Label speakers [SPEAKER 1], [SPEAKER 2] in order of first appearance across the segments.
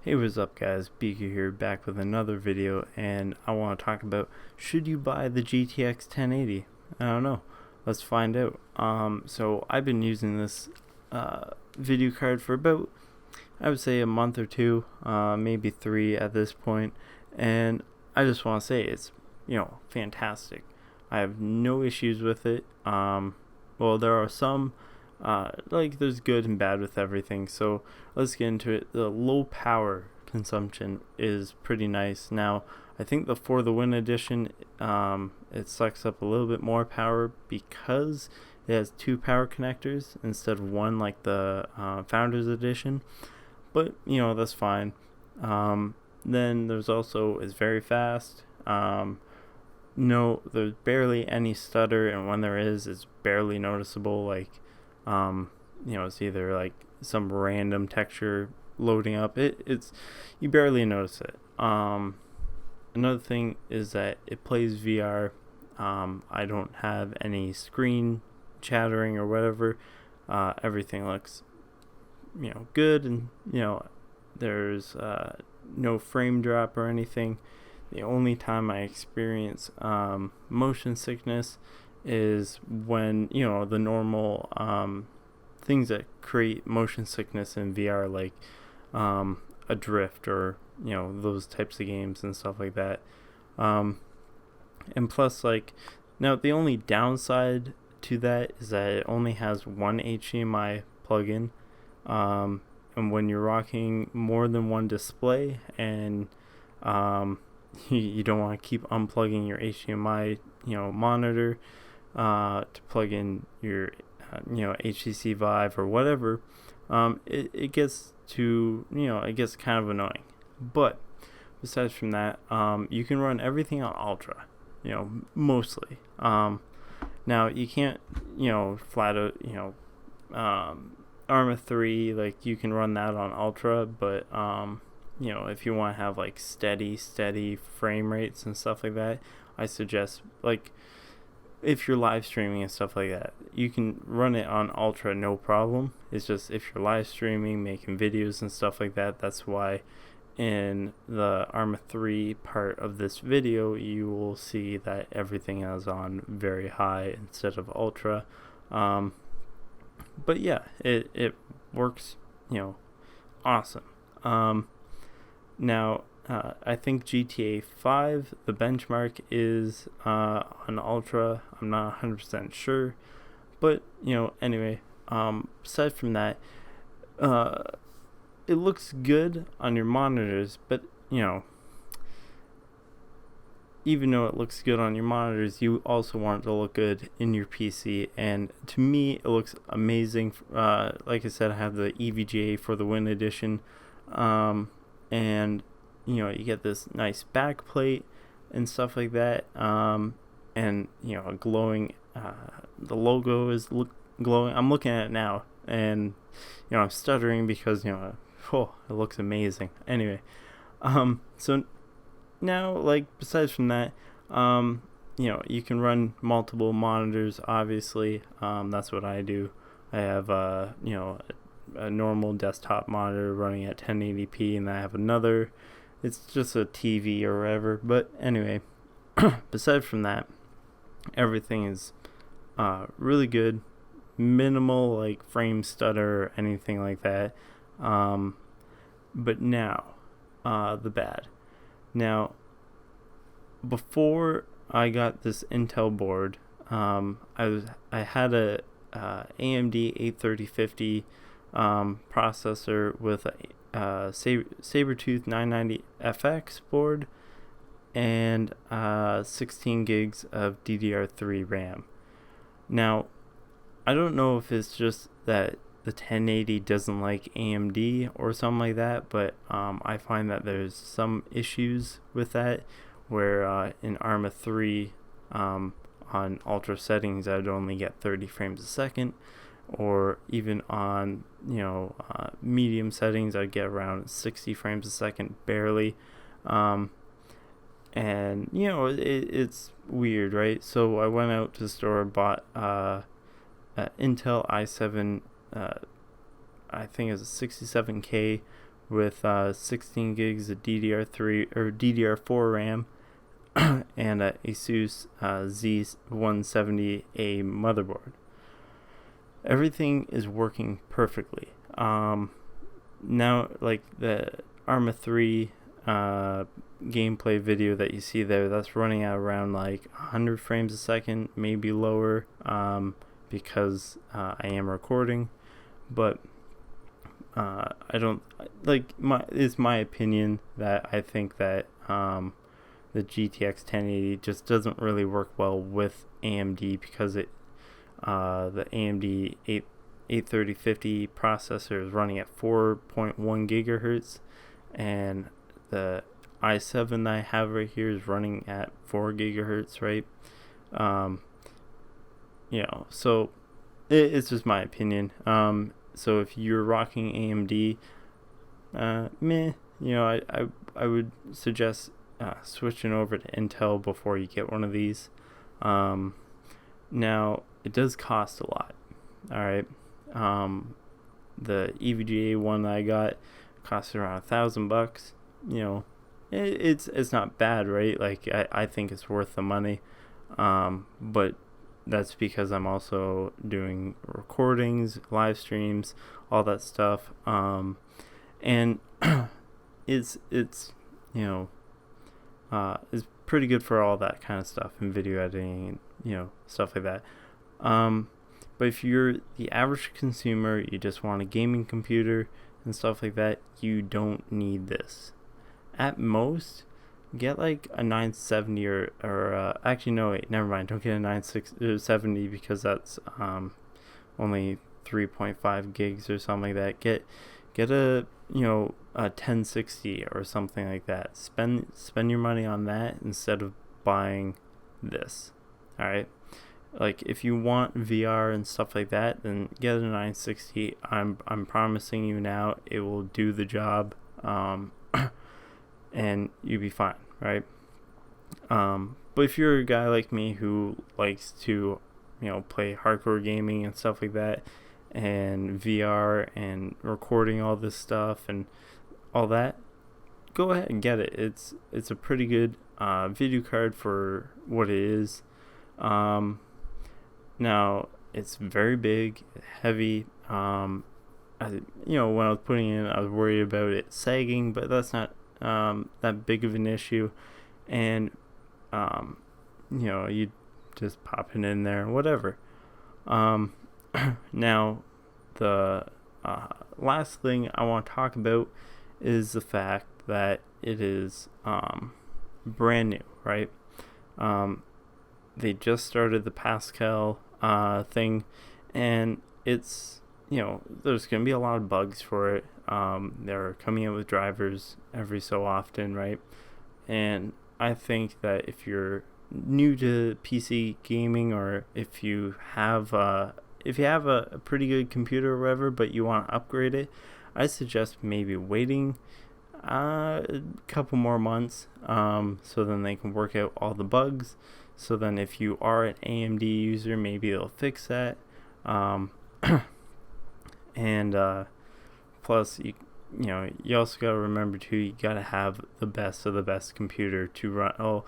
[SPEAKER 1] Hey, what's up guys, Beaker here, back with another video, and I want to talk about, should you buy the GTX 1080? I don't know, let's find out. So I've been using this video card for about, I would say, a month or two, maybe 3 at this point, and I just want to say it's, fantastic. I have no issues with it. Well, there are some, there's good and bad with everything, so let's get into it. The low power consumption is pretty nice. Now, I think the For the Win edition, it sucks up a little bit more power because it has 2 power connectors instead of 1 like the Founders edition, but that's fine. Then there's also, it's very fast. No, there's barely any stutter, and when there is, it's barely noticeable. It's either like some random texture loading up. It's you barely notice it. Another thing is that it plays VR. I don't have any screen chattering or whatever. Everything looks good, and there's no frame drop or anything. The only time I experience motion sickness is when the normal things that create motion sickness in VR, like a drift or those types of games and stuff like that. And plus, now the only downside to that is that it only has one HDMI plug-in, and when you're rocking more than one display, and you don't want to keep unplugging your HDMI monitor to plug in your HTC Vive or whatever, it gets to it gets kind of annoying. But besides from that, you can run everything on Ultra, mostly. Now you can't flat out Arma 3, you can run that on Ultra, but if you want to have steady frame rates and stuff like that, I suggest, if you're live streaming and stuff like that, you can run it on Ultra, no problem. It's just if you're live streaming, making videos and stuff like that, that's why in the Arma 3 part of this video, you will see that everything is on very high instead of Ultra. But yeah, it works, awesome. Now, I think GTA 5, the benchmark is on Ultra. I'm not 100% sure. But, anyway, aside from that, it looks good on your monitors. But, even though it looks good on your monitors, you also want it to look good in your PC. And to me, it looks amazing. Like I said, I have the EVGA For the Win edition. And you get this nice back plate and stuff like that, and a glowing, the logo is glowing. I'm looking at it now, and I'm stuttering because it looks amazing. Anyway, so now, besides from that, you can run multiple monitors, obviously. That's what I do. I have a normal desktop monitor running at 1080p, and I have another, it's just a TV or whatever. But anyway, besides from that, everything is really good. Minimal frame stutter or anything like that. But now, the bad. Now, before I got this Intel board, I had a AMD 83050 processor with a Sabertooth 990FX board and 16 gigs of DDR3 RAM. Now, I don't know if it's just that the 1080 doesn't like AMD or something like that, but I find that there's some issues with that, where in Arma 3 on Ultra settings I'd only get 30 frames a second, or even on medium settings I'd get around 60 frames a second, barely. and it's weird, right? So I went out to the store, bought Intel i7, I think it's a 67K with 16 gigs of DDR3 or DDR4 RAM, and a Asus Z170A motherboard. Everything is working perfectly. Now, like the Arma 3 gameplay video that you see there, that's running at around like 100 frames a second, maybe lower, because I am recording. But I don't like it's my opinion that I think that the GTX 1080 just doesn't really work well with AMD, because the AMD 83050 processor is running at 4.1 gigahertz, and the i7 that I have right here is running at 4 gigahertz, right? So it's just my opinion. So if you're rocking AMD, I would suggest switching over to Intel before you get one of these. Now it does cost a lot. All right. The EVGA one that I got cost around $1,000. It's not bad, right? Like I think it's worth the money. But that's because I'm also doing recordings, live streams, all that stuff. And it's it's pretty good for all that kind of stuff and video editing and stuff like that. But if you're the average consumer, you just want a gaming computer and stuff like that, you don't need this. At most, get like a 970 or actually no, wait, never mind, don't get a 970 because that's only 3.5 gigs or something like that. Get a a 1060 or something like that. Spend your money on that instead of buying this. All right. Like if you want VR and stuff like that, then get a 960. I'm promising you now, it will do the job, and you'll be fine, right? But if you're a guy like me who likes to, play hardcore gaming and stuff like that, and VR and recording all this stuff and all that, go ahead and get it. It's a pretty good video card for what it is. Now it's very big, heavy. When I was putting it in, I was worried about it sagging, but that's not that big of an issue. And you just pop it in there, whatever. Now the last thing I want to talk about is the fact that it is brand new, right? They just started the Pascal thing, and it's there's gonna be a lot of bugs for it. They're coming out with drivers every so often, right? And I think that if you're new to PC gaming, or if you have a pretty good computer or whatever, but you want to upgrade it, I suggest maybe waiting a couple more months, so then they can work out all the bugs. So then if you are an AMD user, maybe they'll fix that. And plus, you also got to remember too, you got to have the best of the best computer to run,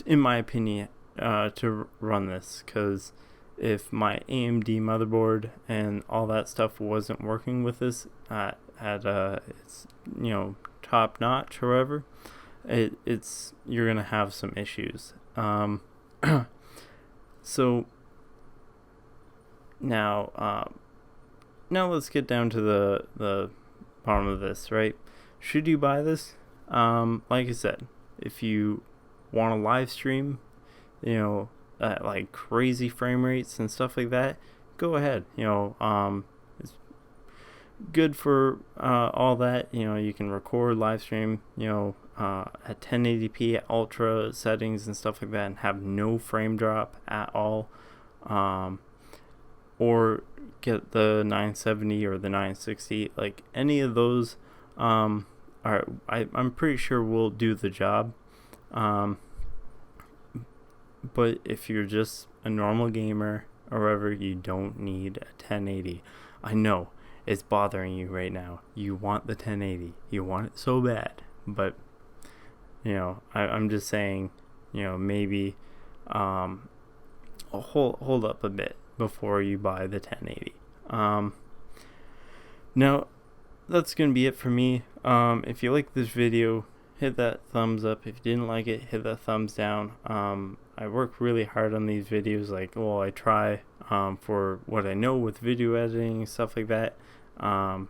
[SPEAKER 1] in my opinion, to run this. Because if my AMD motherboard and all that stuff wasn't working with this at its top notch or whatever, it's you're gonna have some issues. So now let's get down to the bottom of this, right? Should you buy this? Like I said, if you want to live stream, at like crazy frame rates and stuff like that, go ahead. It's good for all that. You can record, live stream, at 1080p at ultra settings and stuff like that, and have no frame drop at all. Or get the 970 or the 960. Like any of those, I'm pretty sure will do the job. But if you're just a normal gamer or whatever, you don't need a 1080. I know it's bothering you right now. You want the 1080. You want it so bad. But, I'm just saying, maybe hold up a bit before you buy the 1080. Now, that's going to be it for me. If you like this video, hit that thumbs up. If you didn't like it, hit that thumbs down. I work really hard on these videos. I try for what I know with video editing, stuff like that. And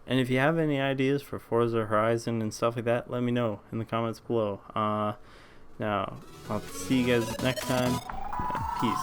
[SPEAKER 1] if you have any ideas for Forza Horizon and stuff like that, let me know in the comments below. Now, I'll see you guys next time. Peace.